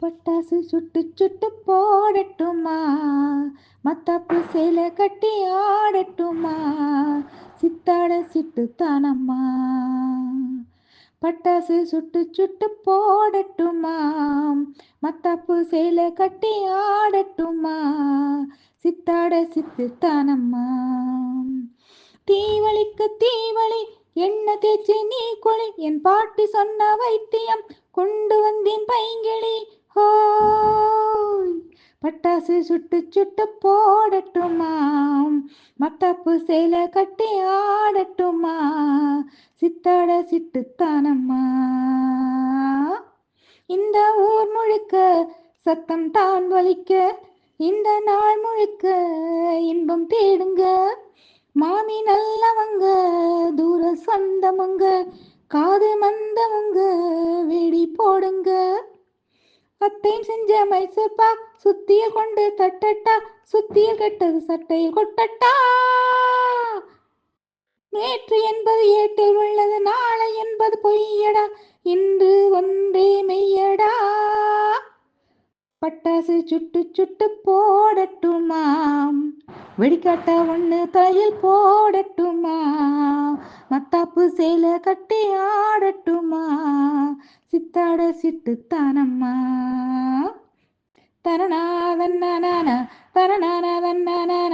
பட்டாசு சுட்டு சுட்டு போடட்டுமா, மத்தாப்பு சேலை கட்டி ஆடட்டுமா, சித்தாட சிட்டு தானம்மா. பட்டாசு சுட்டு சுட்டு போடட்டுமா, மத்தாப்பு சேலை கட்டி ஆடட்டுமா, சித்தாட சித்து தானம்மா. தீவளிக்கு தீவளி என்ன தேய்ச்சி நீ குளி, என் பாட்டி சொன்ன வைத்தியம் கொண்டு வந்தேன் பைங்கிளி. ஹோய், பட்டாசு சுட்டு சுட்டு போடட்டுமா, மத்தாப்பு சேலை கட்டி ஆடட்டுமா, சித்தாட சிட்டுத்தானம்மா. இந்த ஊர் முழுக்க சத்தம் தான் வலிக்க, இந்த நாள் முழுக்க இன்பம் தேடுங்க. மாமி நல்லவங்க, தூர சொந்தமுங்க, காது மந்தவங்க வெடி போடுங்க. அத்தையும் செஞ்ச மைசூர்பா சுத்திய கொண்டு தட்டட்டா, சுத்திய கெட்டது சட்டையில் கொட்டட்டா. நேற்று என்பது ஏட்டில் உள்ளது, நாளை என்பது பொய்யடா, இன்று ஒன்றே மெய்யடா. பட்டாசு சுட்டு சுட்டு போடட்டுமா, வெடிக்காட்ட ஒண்ணு தலையில் போடட்டுமா, மத்தாப்பு சேலை கட்டி ஆடட்டுமா, சித்தாட சிட்டுத்தானம்மா. தரணா தன்னான தரணான தன்னான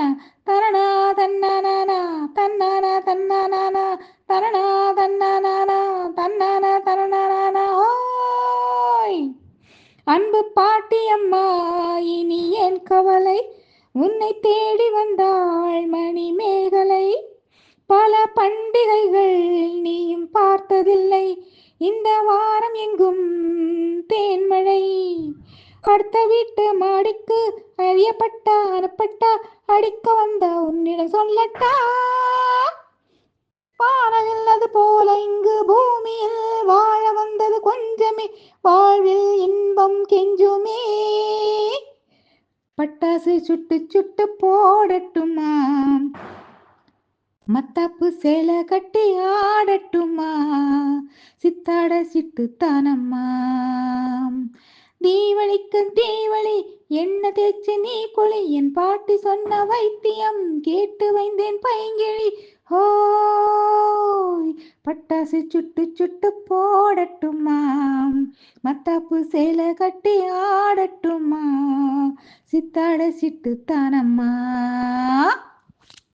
தரணா தன்னான தன்னான தன்னான தரணா தன்னான தன்னான தரணான. ஓய், அன்பு பாட்டி அம்மா இனி ஏன் கவலை, உன்னை தேடி வந்தாள் மணிமேகலை. பல பண்டிகைகள் நீயும் பார்த்ததில்லை, இந்த வாரம் எங்கும் தேன்மழை. அடுத்த வீட்டு மாடிக்கு அறியப்பட்டா அனுப்பட்டா, அடிக்க வந்த உன்னிடம் சொல்லட்டா. வானவில்லது போல இங்கு பூமியில் வாழ வந்தது கொஞ்சமே, வாழ்வில் இன்பம் கெஞ்சுமே. பட்டாசு சுட்டு சுட்டு போடட்டுமா, மத்தாப்பு சேலை கட்டி ஆடட்டுமா, சித்தாட சிட்டுத்தானம்மா. தீவளிக்கு தீவளி என்ன தேய்ச்சி நீ குளி, என் பாட்டி சொன்ன வைத்தியம் கேட்டு வைந்தேன் பைங்கிழி. ஹோய், பட்டாசு சுட்டு சுட்டு போடட்டுமா, மத்தாப்பு சேலை கட்டி ஆடட்டுமா, சித்தாட சிட்டுத்தானம்மா.